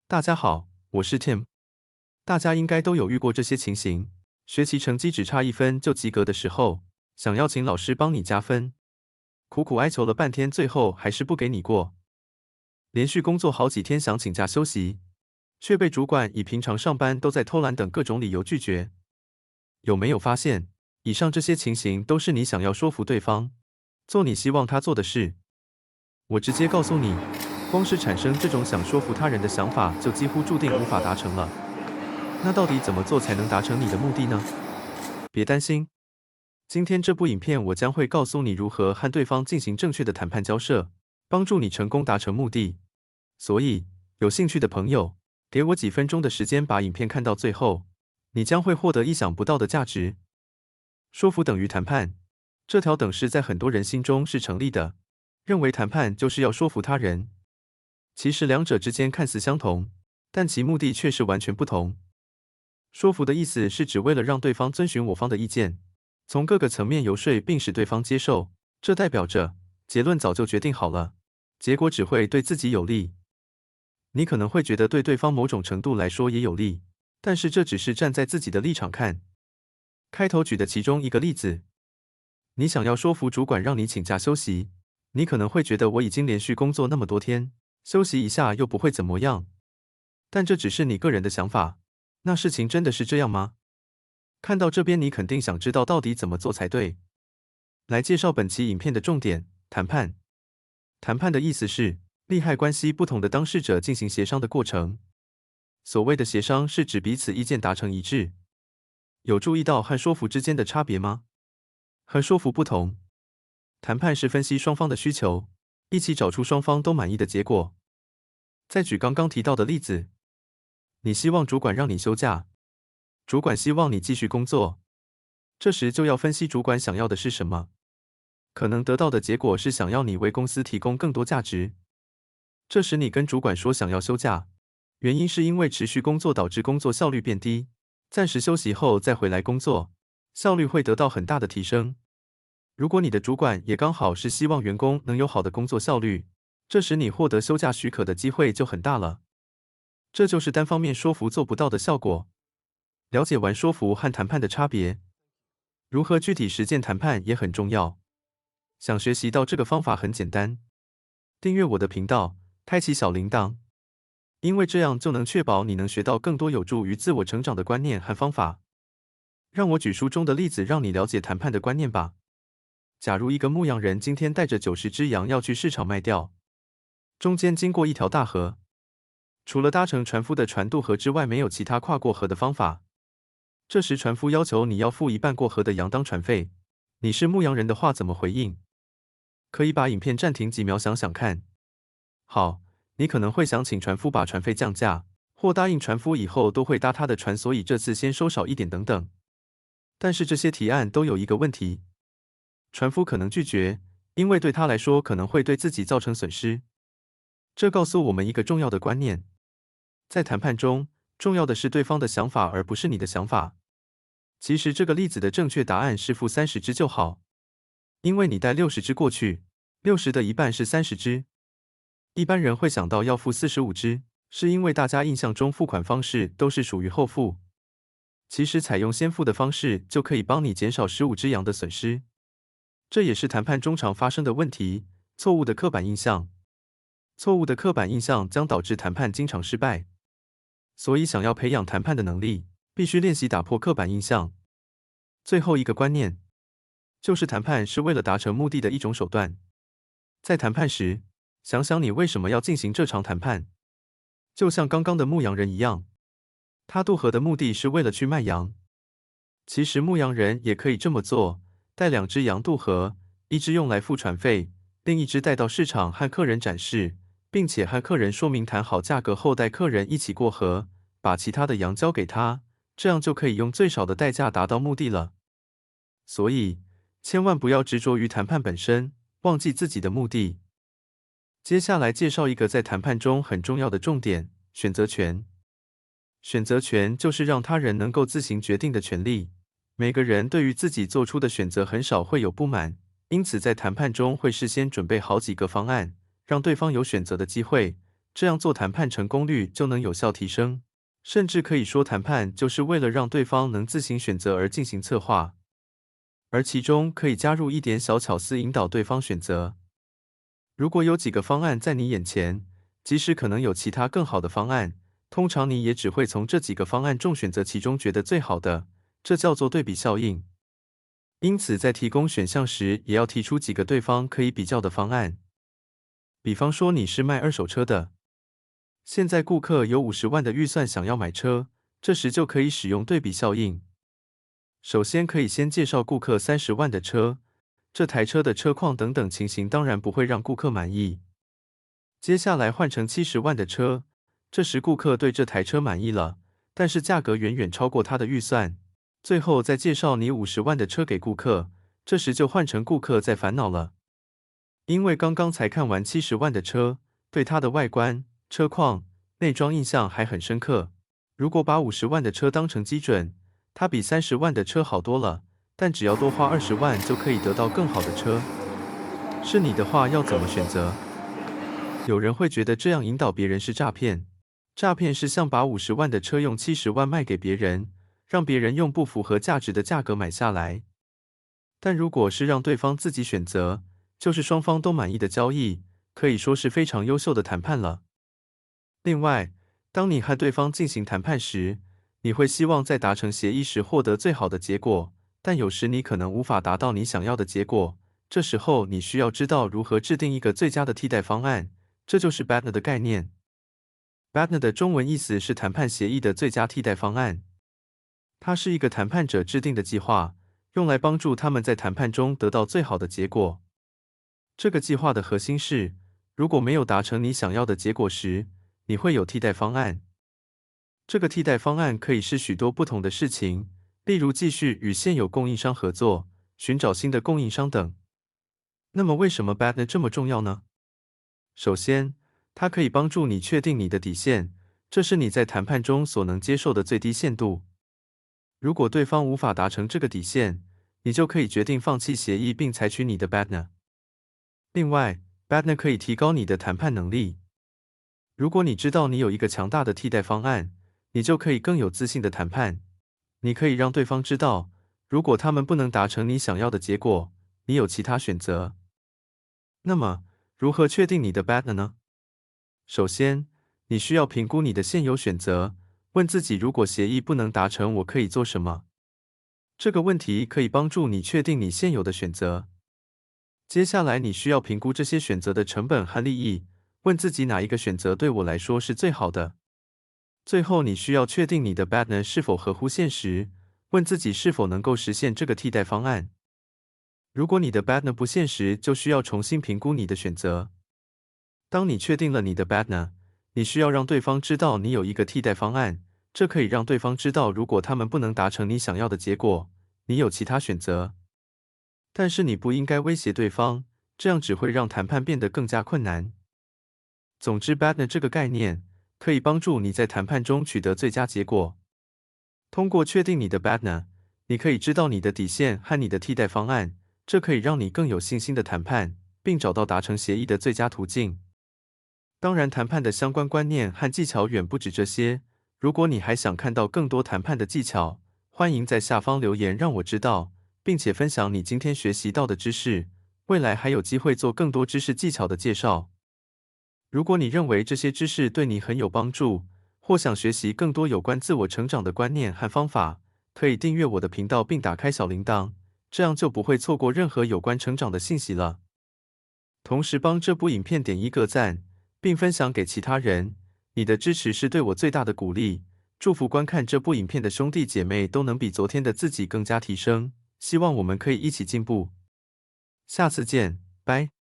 大家好，我是 Tim。大家应该都有遇过这些情形：学习成绩只差1分就及格的时候，想要请老师帮你加分，苦苦哀求了半天，最后还是不给你过。连续工作好几天想请假休息，却被主管以平常上班都在偷懒等各种理由拒绝。有没有发现，以上这些情形都是你想要说服对方，做你希望他做的事？我直接告诉你，光是产生这种想说服他人的想法，就几乎注定无法达成了。那到底怎么做才能达成你的目的呢？别担心，今天这部影片我将会告诉你如何和对方进行正确的谈判交涉，帮助你成功达成目的。所以，有兴趣的朋友，给我几分钟的时间把影片看到最后，你将会获得意想不到的价值。说服等于谈判，这条等式在很多人心中是成立的，认为谈判就是要说服他人。其实两者之间看似相同，但其目的却是完全不同。说服的意思是指为了让对方遵循我方的意见，从各个层面游说并使对方接受，这代表着结论早就决定好了，结果只会对自己有利。你可能会觉得对对方某种程度来说也有利，但是这只是站在自己的立场看。开头举的其中一个例子，你想要说服主管让你请假休息，你可能会觉得我已经连续工作那么多天，休息一下又不会怎么样。但这只是你个人的想法，那事情真的是这样吗？看到这边你肯定想知道到底怎么做才对。来介绍本期影片的重点，谈判。谈判的意思是，利害关系不同的当事者进行协商的过程。所谓的协商是指彼此意见达成一致。有注意到和说服之间的差别吗？和说服不同，谈判是分析双方的需求，一起找出双方都满意的结果。再举刚刚提到的例子，你希望主管让你休假，主管希望你继续工作，这时就要分析主管想要的是什么。可能得到的结果是想要你为公司提供更多价值。这时你跟主管说想要休假，原因是因为持续工作导致工作效率变低，暂时休息后再回来工作，效率会得到很大的提升。如果你的主管也刚好是希望员工能有好的工作效率，这时你获得休假许可的机会就很大了。这就是单方面说服做不到的效果。了解完说服和谈判的差别，如何具体实践谈判也很重要。想学习到这个方法很简单，订阅我的频道，开启小铃铛，因为这样就能确保你能学到更多有助于自我成长的观念和方法。让我举书中的例子让你了解谈判的观念吧。假如一个牧羊人今天带着90只羊要去市场卖掉，中间经过一条大河，除了搭乘船夫的船渡河之外，没有其他跨过河的方法。这时船夫要求你要付一半过河的羊当船费，你是牧羊人的话怎么回应？可以把影片暂停几秒想想看。好，你可能会想请船夫把船费降价，或答应船夫以后都会搭他的船，所以这次先收少一点等等。但是这些提案都有一个问题，船夫可能拒绝，因为对他来说可能会对自己造成损失。这告诉我们一个重要的观念，在谈判中，重要的是对方的想法，而不是你的想法。其实这个例子的正确答案是付30只就好，因为你带60只过去，60的一半是30只。一般人会想到要付45只，是因为大家印象中付款方式都是属于后付。其实采用先付的方式就可以帮你减少15只羊的损失。这也是谈判中常发生的问题，错误的刻板印象。错误的刻板印象将导致谈判经常失败。所以想要培养谈判的能力，必须练习打破刻板印象。最后一个观念，就是谈判是为了达成目的的一种手段。在谈判时，想想你为什么要进行这场谈判。就像刚刚的牧羊人一样，他渡河的目的是为了去卖羊。其实牧羊人也可以这么做，带2只羊渡河，一只用来付船费，另一只带到市场和客人展示，并且和客人说明谈好价格后带客人一起过河，把其他的羊交给他，这样就可以用最少的代价达到目的了。所以，千万不要执着于谈判本身，忘记自己的目的。接下来介绍一个在谈判中很重要的重点，选择权。选择权就是让他人能够自行决定的权利。每个人对于自己做出的选择很少会有不满，因此在谈判中会事先准备好几个方案，让对方有选择的机会，这样做谈判成功率就能有效提升。甚至可以说，谈判就是为了让对方能自行选择而进行策划，而其中可以加入一点小巧思，引导对方选择。如果有几个方案在你眼前，即使可能有其他更好的方案，通常你也只会从这几个方案中选择其中觉得最好的，这叫做对比效应。因此，在提供选项时，也要提出几个对方可以比较的方案。比方说，你是卖二手车的，现在顾客有50万的预算想要买车，这时就可以使用对比效应。首先可以先介绍顾客30万的车，这台车的车况等等情形当然不会让顾客满意。接下来换成70万的车，这时顾客对这台车满意了，但是价格远远超过他的预算。最后再介绍你50万的车给顾客，这时就换成顾客在烦恼了，因为刚刚才看完70万的车，对它的外观、车况、内装印象还很深刻。如果把50万的车当成基准，它比30万的车好多了，但只要多花20万就可以得到更好的车。是你的话，要怎么选择？有人会觉得这样引导别人是诈骗。诈骗是像把50万的车用70万卖给别人，让别人用不符合价值的价格买下来。但如果是让对方自己选择，就是双方都满意的交易，可以说是非常优秀的谈判了。另外，当你和对方进行谈判时，你会希望在达成协议时获得最好的结果，但有时你可能无法达到你想要的结果，这时候你需要知道如何制定一个最佳的替代方案，这就是 BATNA 的概念。BATNA 的中文意思是谈判协议的最佳替代方案，它是一个谈判者制定的计划，用来帮助他们在谈判中得到最好的结果。这个计划的核心是，如果没有达成你想要的结果时，你会有替代方案。这个替代方案可以是许多不同的事情，例如继续与现有供应商合作、寻找新的供应商等。那么为什么 BATNA 这么重要呢？首先，它可以帮助你确定你的底线，这是你在谈判中所能接受的最低限度。如果对方无法达成这个底线，你就可以决定放弃协议并采取你的 BATNA。另外， BATNA 可以提高你的谈判能力。如果你知道你有一个强大的替代方案，你就可以更有自信的谈判。你可以让对方知道，如果他们不能达成你想要的结果，你有其他选择。那么，如何确定你的 BATNA 呢？首先，你需要评估你的现有选择，问自己如果协议不能达成，我可以做什么？这个问题可以帮助你确定你现有的选择。接下来，你需要评估这些选择的成本和利益，问自己哪一个选择对我来说是最好的。最后，你需要确定你的 BATNA 是否合乎现实，问自己是否能够实现这个替代方案。如果你的 BATNA 不现实，就需要重新评估你的选择。当你确定了你的 BATNA， 你需要让对方知道你有一个替代方案，这可以让对方知道，如果他们不能达成你想要的结果，你有其他选择。但是你不应该威胁对方，这样只会让谈判变得更加困难。总之 ，BATNA 这个概念可以帮助你在谈判中取得最佳结果。通过确定你的 BATNA， 你可以知道你的底线和你的替代方案，这可以让你更有信心的谈判，并找到达成协议的最佳途径。当然，谈判的相关观念和技巧远不止这些。如果你还想看到更多谈判的技巧，欢迎在下方留言让我知道，并且分享你今天学习到的知识。未来还有机会做更多知识技巧的介绍。如果你认为这些知识对你很有帮助，或想学习更多有关自我成长的观念和方法，可以订阅我的频道并打开小铃铛，这样就不会错过任何有关成长的信息了。同时帮这部影片点一个赞，并分享给其他人，你的支持是对我最大的鼓励。祝福观看这部影片的兄弟姐妹都能比昨天的自己更加提升，希望我们可以一起进步。下次见，拜。